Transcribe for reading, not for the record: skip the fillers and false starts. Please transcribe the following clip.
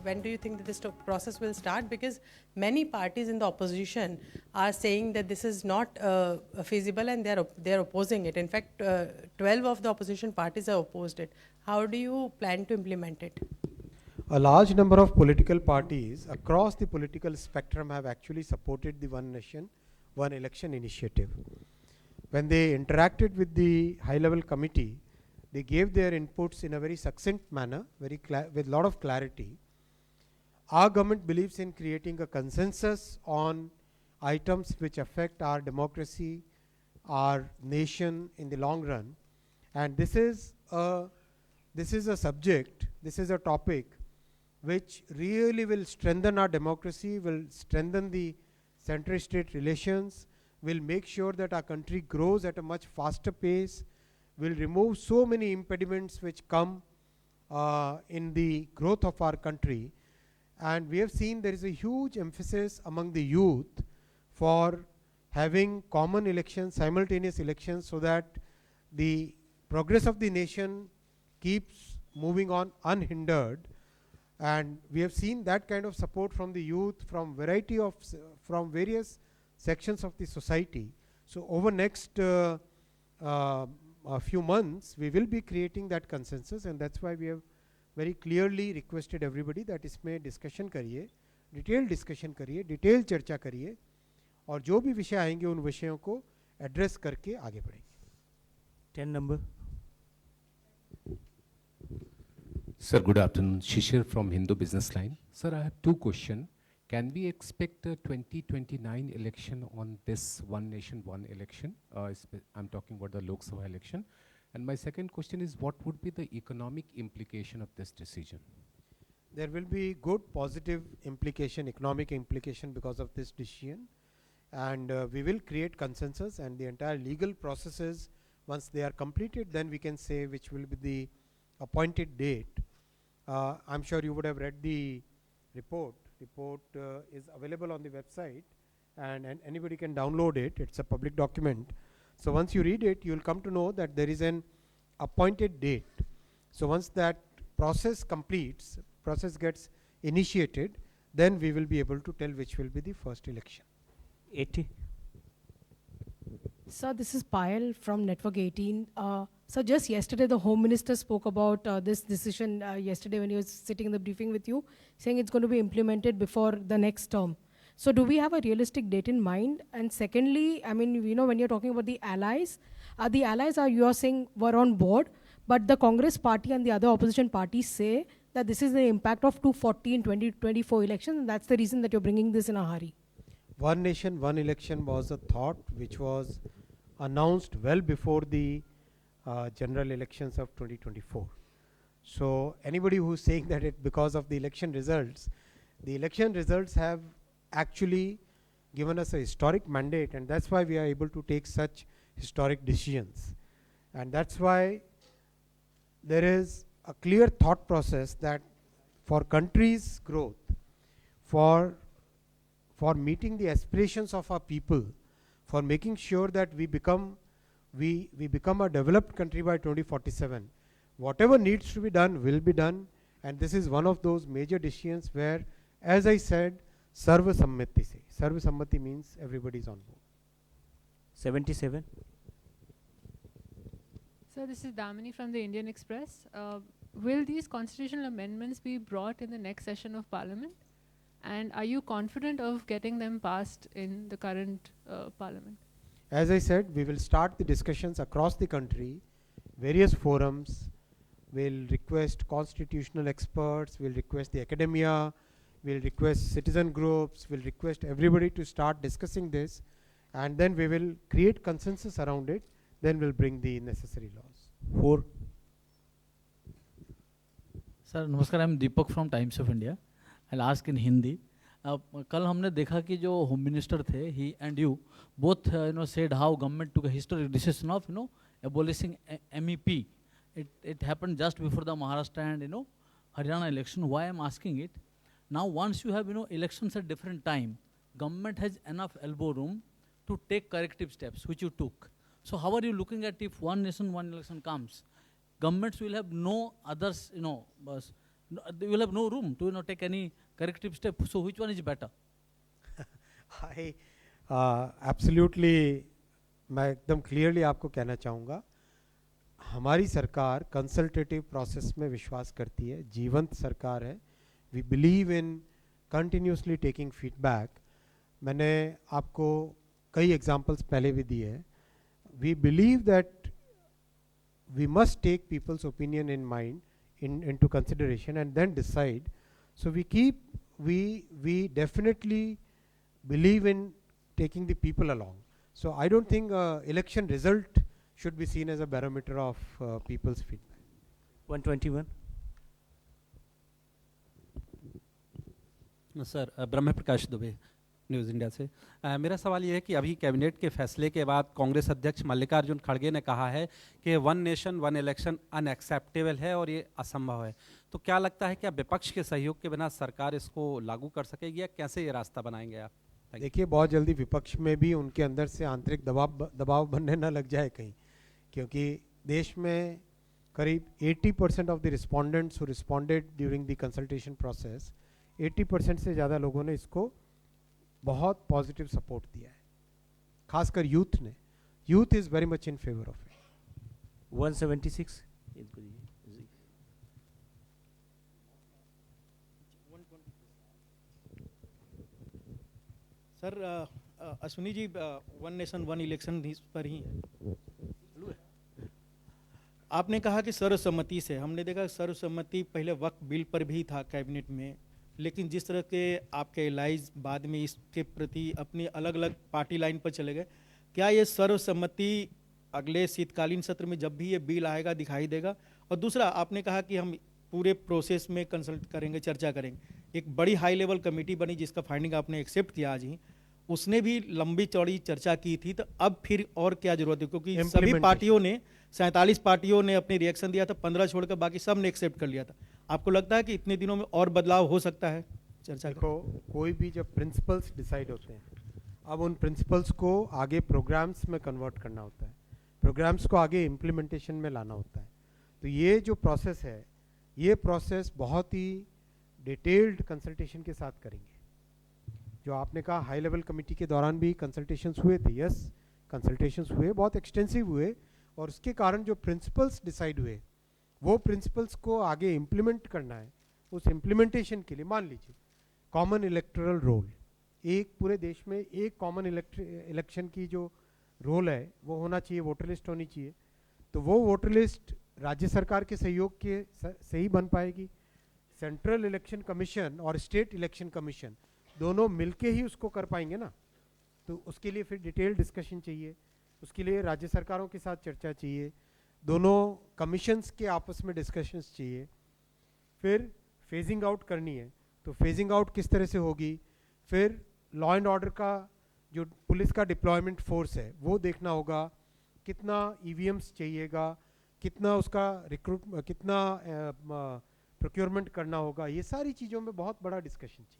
when do you think that this process will start? Because many parties in the opposition are saying that this is not feasible, and they're opposing it. In fact, 12 of the opposition parties have opposed it. How do you plan to implement it? A large number of political parties across the political spectrum have actually supported the One Nation, One Election initiative. When they interacted with the high-level committee, they gave their inputs in a very succinct manner, with a lot of clarity. Our government believes in creating a consensus on items which affect our democracy, our nation in the long run. And this is a subject, this is a topic which really will strengthen our democracy, will strengthen the center-state relations, will make sure that our country grows at a much faster pace, will remove so many impediments which come in the growth of our country. And we have seen there is a huge emphasis among the youth for having common elections, simultaneous elections, so that the progress of the nation keeps moving on unhindered. And we have seen that kind of support from the youth, from various sections of the society. So over next a few months, we will be creating that consensus, and that's why we have very clearly requested everybody that इसमें discussion करिए, detailed discussion करिए, detailed चर्चा करिए, और जो भी विषय आएंगे उन विषयों को address करके आगे बढ़ेंगे. 10 number. Sir, good afternoon. Shishir from Hindu Business Line. Sir, I have two questions. Can we expect a 2029 election on this One Nation, One Election? I'm talking about the Lok Sabha election. And my second question is, what would be the economic implication of this decision? There will be good positive implication, economic implication because of this decision. And we will create consensus, and the entire legal processes, once they are completed, then we can say which will be the appointed date. I'm sure you would have read the report. Report is available on the website, and anybody can download it. It's a public document. So once you read it, you will come to know that there is an appointed date. So once that process completes, process gets initiated, then we will be able to tell which will be the first election. 80. Sir, this is Payal from Network 18. So just yesterday, the Home Minister spoke about this decision yesterday when he was sitting in the briefing with you, saying it's going to be implemented before the next term. So do we have a realistic date in mind? And secondly, I mean, you know, when you're talking about the allies are, you are saying, were on board, but the Congress party and the other opposition parties say that this is the impact of 240 in 2024 elections, and that's the reason that you're bringing this in a hurry. One Nation, One Election was a thought which was announced well before the general elections of 2024. So anybody who's saying that it because of the election results have actually given us a historic mandate, and that's why we are able to take such historic decisions. And that's why there is a clear thought process that for country's growth, for meeting the aspirations of our people, for making sure that we become a developed country by 2047, whatever needs to be done will be done. And this is one of those major decisions where, as I said, Sarva Sammati se. Sarva Sammati means everybody is on board. 77. So this is Damini from the Indian Express. Will these constitutional amendments be brought in the next session of Parliament? And are you confident of getting them passed in the current Parliament? As I said, we will start the discussions across the country, various forums. We'll request constitutional experts, we'll request the academia, we'll request citizen groups, we'll request everybody to start discussing this, and then we will create consensus around it, then we'll bring the necessary laws. 4. Sir नमस्कार, I am Deepak from Times of India. I ask in Hindi. कल हमने देखा कि जो home minister थे, he and you both said how government took a historic decision of abolishing MEP. It happened just before the Maharashtra and Haryana election. Why I'm asking it? Now once you have elections at different time, government has enough elbow room to take corrective steps, which you took. So how are you looking at if One Nation, One Election comes? Governments will have no others, you will have no room to take any corrective step. So which one is better? I absolutely, मैं एकदम clearly आपको कहना चाहूँगा, हमारी सरकार consultative process में विश्वास करती है, जीवंत सरकार है. We believe in continuously taking feedback. मैंने आपको कई एग्जांपल्स पहले भी दिए हैं. We believe that we must take people's opinion in mind into consideration and then decide. So we definitely believe in taking the people along. So I don't think election result should be seen as a barometer of people's feedback. 121. Sir, Brahma Prakash Dubey, news India से. मेरा सवाल ये है कि अभी cabinet के फैसले के बाद कांग्रेस अध्यक्ष मल्लिकार्जुन खड़गे ने कहा है कि one nation one election unacceptable है और ये असंभव है. तो क्या लगता है, क्या विपक्ष के सहयोग के बिना सरकार इसको लागू कर सकेगी या कैसे ये रास्ता बनाएंगे आप? देखिए, बहुत जल्दी विपक्ष में भी उनके अंदर से आंतरिक दबाव बनने ना लग जाए कहीं, क्योंकि देश में करीब 80% of the respondents who responded during the consultation process, 80% से ज़्यादा लोगों ने इसको बहुत पॉजिटिव सपोर्ट दिया है, खासकर यूथ ने. Youth is very much in favour of it. 176. Sir, Ashwini ji, one nation one election पर ही है. आपने कहा कि सर्वसम्मति से, हमने देखा सर्वसम्मति पहले वक्फ बिल पर भी था कैबिनेट में, लेकिन जिस तरह के आपके एलाइज बाद में इसके प्रति अपनी अलग अलग पार्टी लाइन पर चले गए, क्या ये सर्वसम्मति अगले शीतकालीन सत्र में जब भी ये बिल आएगा दिखाई देगा? और दूसरा, आपने कहा कि हम पूरे प्रोसेस में कंसल्ट करेंगे, चर्चा करेंगे. एक बड़ी हाई लेवल कमेटी बनी जिसका फाइंडिंग आपने एक्सेप्ट किया आज ही, उसने भी लंबी चौड़ी चर्चा की थी. तो अब फिर और क्या जरूरत है, क्योंकि सभी पार्टियों ने 47 पार्टियों ने अपनी रिएक्शन दिया था, 15 छोड़कर बाकी सब ने एक्सेप्ट कर लिया था. आपको लगता है कि इतने दिनों में और बदलाव हो सकता है? चर्चा देखो, कोई भी जब प्रिंसिपल्स डिसाइड होते हैं, अब उन प्रिंसिपल्स को आगे प्रोग्राम्स में कन्वर्ट करना होता है, प्रोग्राम्स को आगे इम्प्लीमेंटेशन में लाना होता है. तो ये जो प्रोसेस है, ये प्रोसेस बहुत ही डिटेल्ड कंसल्टेशन के साथ करेंगे. जो आपने कहा हाई लेवल कमेटी के दौरान भी कंसल्टेशंस हुए थे, यस, कंसल्टेशंस हुए, बहुत एक्सटेंसिव हुए, और उसके कारण जो प्रिंसिपल्स डिसाइड हुए, वो प्रिंसिपल्स को आगे इम्प्लीमेंट करना है. उस इम्प्लीमेंटेशन के लिए मान लीजिए कॉमन इलेक्टोरल रोल, एक पूरे देश में एक कॉमन इलेक्शन की जो रोल है वो होना चाहिए, वोटर लिस्ट होनी चाहिए. तो वो वोटर लिस्ट राज्य सरकार के सहयोग के से ही बन पाएगी. सेंट्रल इलेक्शन कमीशन और स्टेट इलेक्शन कमीशन दोनों मिलके ही उसको कर पाएंगे ना. तो उसके लिए फिर डिटेल डिस्कशन चाहिए, उसके लिए राज्य सरकारों के साथ चर्चा चाहिए, दोनों कमीशंस के आपस में डिस्कशंस चाहिए. फिर फेजिंग आउट करनी है, तो फेजिंग आउट किस तरह से होगी, फिर लॉ एंड ऑर्डर का जो पुलिस का डिप्लॉयमेंट फोर्स है वो देखना होगा, कितना ईवीएम्स चाहिएगा, कितना उसका कितना प्रोक्योरमेंट करना होगा. ये सारी चीज़ों में बहुत बड़ा डिस्कशन चाहिए.